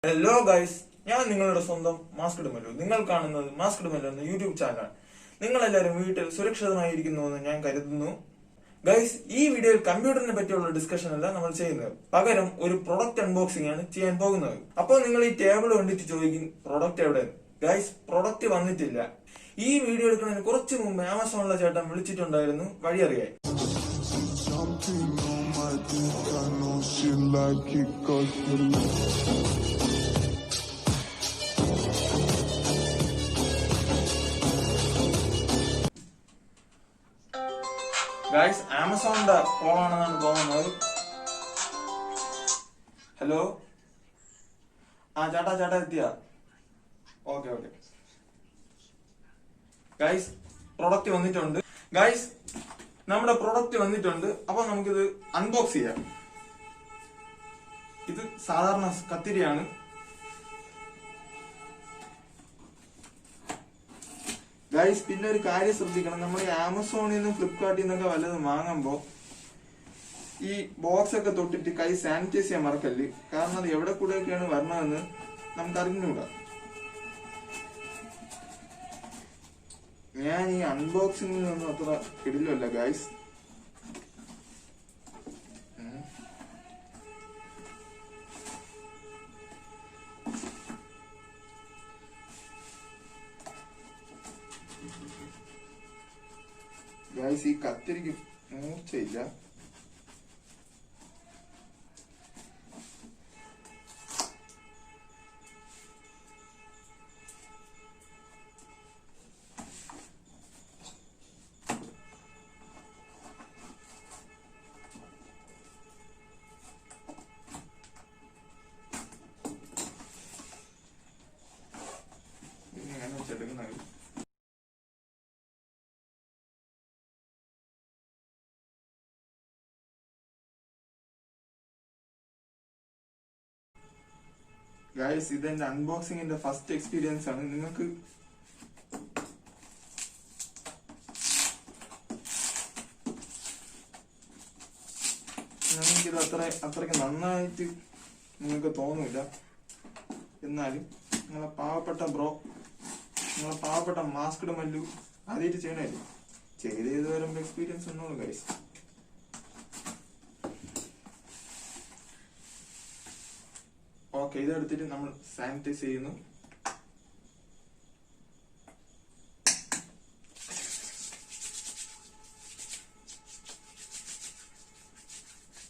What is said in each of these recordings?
Hello guys, ഞാൻ നിങ്ങളുടെ സ്വന്തം മാസ്ക്ഡ് മല്ലു. നിങ്ങൾ കാണുന്നത് മാസ്ക്ഡ് മല്ലു എന്ന യൂട്യൂബ് ചാനലാണ്. നിങ്ങളെല്ലാവരും വീട്ടിൽ സുരക്ഷിതമായിരിക്കുന്നുവെന്ന് ഞാൻ കരുതുന്നു. ഗൈസ്, ഈ വീഡിയോയിൽ കമ്പ്യൂട്ടറിനെ പറ്റിയുള്ള ഡിസ്കഷൻ അല്ല നമ്മൾ ചെയ്യുന്നത്, പകരം ഒരു പ്രൊഡക്റ്റ് അൺബോക്സിംഗ് ആണ് ചെയ്യാൻ പോകുന്നത്. അപ്പോൾ നിങ്ങൾ ഈ ടേബിൾ കണ്ടിട്ട് ചോദിക്കും, പ്രൊഡക്റ്റ് എവിടെ? ഗൈസ്, പ്രൊഡക്റ്റ് വന്നിട്ടില്ല. ഈ വീഡിയോ എടുക്കുന്നതിന് കുറച്ച് മുമ്പ് ആമസോണിലെ ചേട്ടൻ വിളിച്ചിട്ടുണ്ടായിരുന്നു വഴി അറിയാൻ. ഗൈസ്, ആമസോണിന്റെ കോളാണെന്നാണ് തോന്നുന്നത്. ഹലോ, ചേട്ടാ എത്തിയ? ഓക്കെ. ഗൈസ്, പ്രൊഡക്റ്റ് വന്നിട്ടുണ്ട്. ഗൈസ്, നമ്മുടെ പ്രൊഡക്റ്റ് വന്നിട്ടുണ്ട്. അപ്പൊ നമുക്കിത് അൺബോക്സ് ചെയ്യാം. ഇത് സാധാരണ കത്തിരിയാണ്. ഗൈസ്, പിന്നെ ഒരു കാര്യം ശ്രദ്ധിക്കണം, നമ്മൾ ഈ ആമസോണിൽ നിന്നും ഫ്ലിപ്കാർട്ടിൽ നിന്നൊക്കെ വല്ലതും വാങ്ങുമ്പോ ഈ ബോക്സ് ഒക്കെ തൊട്ടിട്ട് കൈ സാനിറ്റൈസ് ചെയ്യാൻ മറക്കല്ല്. കാരണം അത് എവിടെ കൂടെയൊക്കെയാണ് വരണതെന്ന് നമുക്ക് അറിഞ്ഞുകൂടാ. ഞാൻ ഈ അൺബോക്സിംഗിനൊന്നും അത്ര ഇടില്ലല്ല ഗൈസ്. ഗൈസ്, ഈ കത്തിരിക്ക് മൂർച്ചയില്ല. ഇങ്ങനെ ചെടുക്കുന്നത്. ഗൈസ്, ഇതെന്റെ അൺബോക്സിംഗിന്റെ ഫസ്റ്റ് എക്സ്പീരിയൻസ് ആണ്. നിങ്ങൾക്ക് ഇത് അത്രയ്ക്ക് നന്നായിട്ട് നിങ്ങൾക്ക് തോന്നില്ല. എന്നാലും നിങ്ങളെ പാവപ്പെട്ട മാസ്ക്ഡ് മല്ലു ആദ്യമായിട്ട് ചെയ്യണല്ലേ, ചെയ്ത് വരുമ്പോ എക്സ്പീരിയൻസ് ഉണ്ടോളൂ ഗൈസ്. ഓക്കെ, ഇതെടുത്തിട്ട് നമ്മൾ സാനിറ്റൈസ് ചെയ്യുന്നു.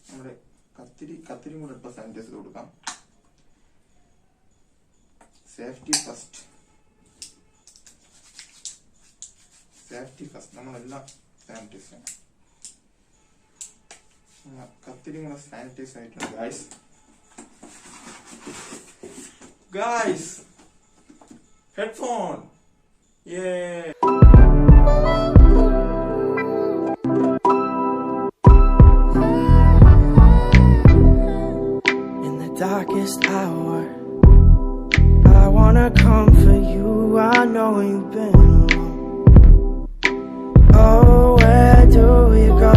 നമ്മുടെ കത്തിരിയും കൂടെ ഇപ്പൊ സാനിറ്റൈസ് ചെയ്ത് കൊടുക്കാം. Safety first. നമ്മളെല്ലാം സാനിറ്റൈസ് ചെയ്യണം. കത്തിരിയും കൂടെ സാനിറ്റൈസ് ആയിട്ടുണ്ട് guys. Guys, headphone. Yeah. In the darkest hour, I wanna comfort you. I know you've been alone. Oh, where do you go?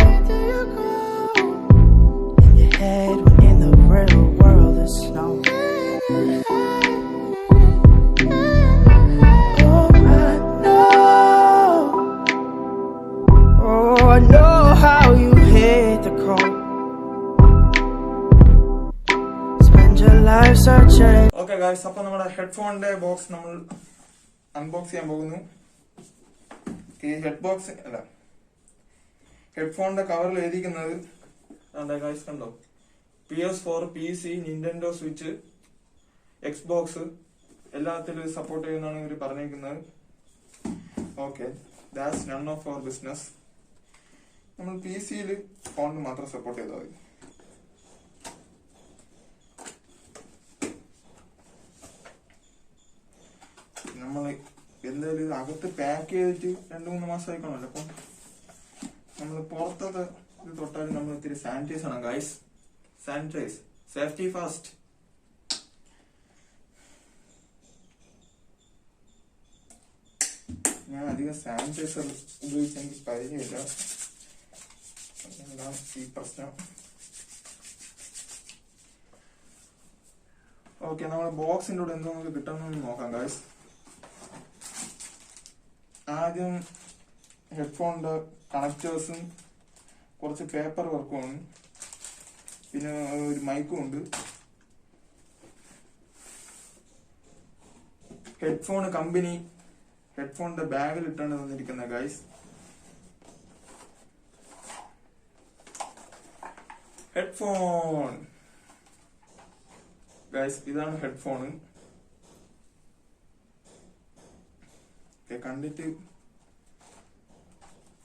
In your head when in the real world is snow. I know how you hate the cold. Spend your life searching. Okay guys, അപ്പൊ നമ്മുടെ ഹെഡ്ഫോണിന്റെ box നമ്മൾ unbox ചെയ്യാൻ പോകുന്നു. ഈ ഹെഡ്ഫോണിന്റെ കവറിൽ എഴുതിയിരിക്കുന്നത് guys കണ്ടോ, PS4, PC, Nintendo Switch, Xbox എല്ലാത്തിലും സപ്പോർട്ട് ചെയ്യുന്നതാണ് ഇവർ പറഞ്ഞിരിക്കുന്നത്. Okay, that's none of our business. നമ്മൾ PC-യിൽ ഫോണിന് മാത്രം സപ്പോർട്ട് ചെയ്താൽ മതി. നമ്മൾ എന്തായാലും ഇത് അകത്ത് പാക്ക് ചെയ്തിട്ട് 2-3 മാസമായി കാണുമല്ലോ. അപ്പം നമ്മൾ പുറത്തൊക്കെ ഇത് തൊട്ടാലും നമ്മൾ ഇത്തിരി സാനിറ്റൈസ് ആണ് ഗൈസ്. Sanitise, safety first. ഞാൻ അധികം സാനിറ്റൈസർ ഉപയോഗിച്ച് എനിക്ക് പരിചയമില്ല, എന്താണ് ഈ പ്രശ്നം. ഓക്കെ, നമ്മുടെ ബോക്സിന്റെ കൂടെ എന്തോ നമുക്ക് കിട്ടണമെന്ന് നോക്കാം ഗൈസ്. ആദ്യം ഹെഡ്ഫോണിന്റെ കണക്ടേഴ്സും കുറച്ച് പേപ്പർ വർക്കുമാണ്, പിന്നെ ഒരു മൈക്കും ഉണ്ട്. ഹെഡ്ഫോൺ കമ്പനി ഹെഡ്ഫോണിന്റെ ബാഗിൽ ഇട്ടാണ് തന്നിരിക്കുന്നത് ഗൈസ്. ഹെഡ്ഫോൺ ഗൈസ്, ഇതാണ് ഹെഡ്ഫോൺ. കണ്ടിട്ട്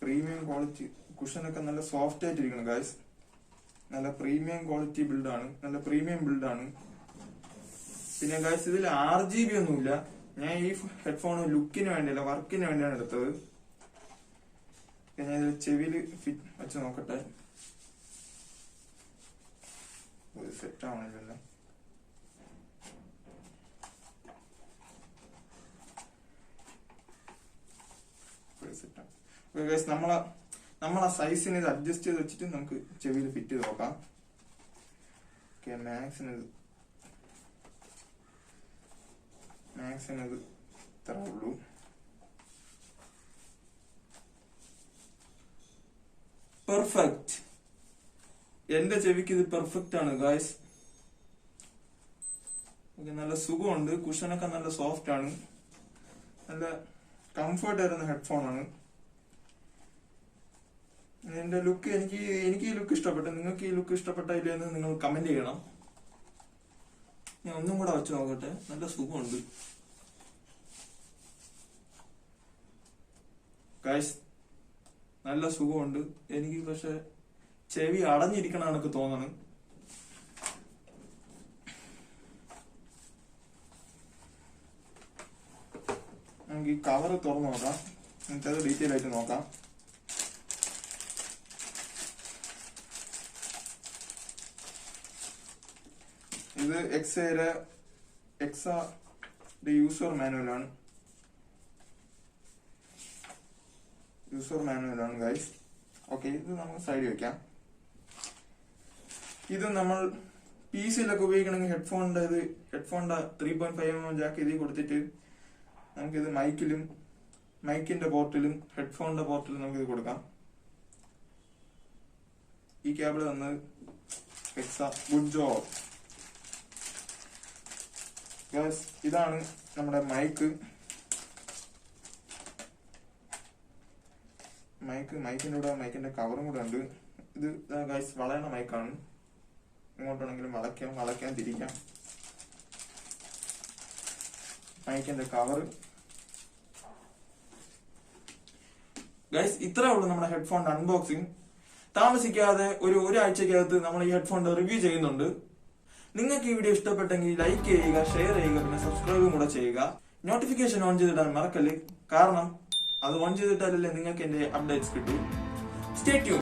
പ്രീമിയം ക്വാളിറ്റി, കുഷനൊക്കെ നല്ല സോഫ്റ്റ് ആയിട്ടിരിക്കണം ഗൈസ്. നല്ല പ്രീമിയം ക്വാളിറ്റി ബിൽഡാണ്, നല്ല പ്രീമിയം ബിൽഡാണ്. പിന്നെ ഗൈസ് ഇതിൽ RGB ഒന്നുമില്ല. ഞാൻ ഈ ഹെഡ്ഫോൺ ലുക്കിന് വേണ്ടിയല്ല, വർക്കിന് വേണ്ടിയാണ് എടുത്തത്. ഞാൻ ഇതിൽ ചെവിയില് ഫിറ്റ് വെച്ച് നോക്കട്ടെ. സെറ്റ് ആവണല്ലോ. നമ്മളെ സൈസിന് ഇത് അഡ്ജസ്റ്റ് ചെയ്ത് വെച്ചിട്ട് നമുക്ക് ചെവിയിൽ ഫിറ്റ് ചെയ്ത് നോക്കാം. മാക്സിന് ഇത് ഇത്ര ഉള്ളൂ. പെർഫെക്റ്റ്. എന്റെ ചെവിക്ക് ഇത് പെർഫെക്റ്റ് ആണ് ഗായ്സ്. നല്ല സുഖമുണ്ട്, കുഷനൊക്കെ നല്ല സോഫ്റ്റ് ആണ്, നല്ല കംഫർട്ട് ആയിരുന്ന ഹെഡ്ഫോൺ ആണ്. എന്റെ ലുക്ക് എനിക്ക് ഈ ലുക്ക് ഇഷ്ടപ്പെട്ടു. നിങ്ങൾക്ക് ഈ ലുക്ക് ഇഷ്ടപ്പെട്ടില്ലേ എന്ന് നിങ്ങൾ കമന്റ് ചെയ്യണം. ഞാൻ ഒന്നും കൂടെ വെച്ച് നോക്കട്ടെ. നല്ല സുഖമുണ്ട് ഗൈസ്, നല്ല സുഖമുണ്ട്. എനിക്ക് പക്ഷെ ചെവി അടഞ്ഞിരിക്കണ എനിക്ക് തോന്നണം. നമുക്ക് ഈ കവർ തുറന്നു നോക്കാം, എന്നിട്ട് അത് ഡീറ്റെയിൽ ആയിട്ട് നോക്കാം. ഇത് എക്സയുടെ യൂസർ മാനുവലാണ്. ഗൈസ്. ഓക്കെ, ഇത് നമുക്ക് സൈഡിൽ വെക്കാം. ഇത് നമ്മൾ PC-യിലൊക്കെ ഉപയോഗിക്കണമെങ്കിൽ ഹെഡ്ഫോണിന്റെ 3.5mm ജാക്ക് ഇതിൽ കൊടുത്തിട്ട് നമുക്കിത് മൈക്കിന്റെ പോർട്ടിലും ഹെഡ്ഫോണിന്റെ പോർട്ടിലും നമുക്കിത് കൊടുക്കാം. ഈ കേബിൾ തന്നത് ഗുഡ് ജോബ് ഗൈസ്. ഇതാണ് നമ്മുടെ മൈക്കിന്റെ കൂടെ മൈക്കിന്റെ കവറും കൂടെ ഉണ്ട്. ഇത് ഗൈസ് വളയണ മൈക്കാണ്. ഇങ്ങോട്ടാണെങ്കിലും വളയ്ക്കാൻ തിരിക്കാം. മൈക്കിന്റെ കവർ ഗൈസ്. ഇത്രേ ഉള്ളൂ നമ്മുടെ ഹെഡ്ഫോണിന്റെ അൺബോക്സിംഗ്. താമസിക്കാതെ ഒരാഴ്ചക്കകത്ത് നമ്മൾ ഈ ഹെഡ്ഫോണിന്റെ റിവ്യൂ ചെയ്യുന്നുണ്ട്. നിങ്ങൾക്ക് ഈ വീഡിയോ ഇഷ്ടപ്പെട്ടെങ്കിൽ ലൈക്ക് ചെയ്യുക, ഷെയർ ചെയ്യുക, പിന്നെ സബ്സ്ക്രൈബും കൂടെ ചെയ്യുക. നോട്ടിഫിക്കേഷൻ ഓൺ ചെയ്തിടാൻ മറക്കല്ലേ, കാരണം അത് ഓൺ ചെയ്തിട്ടാലല്ലേ നിങ്ങൾക്ക് എന്റെ അപ്ഡേറ്റ്സ് കിട്ടൂ. Stay tune.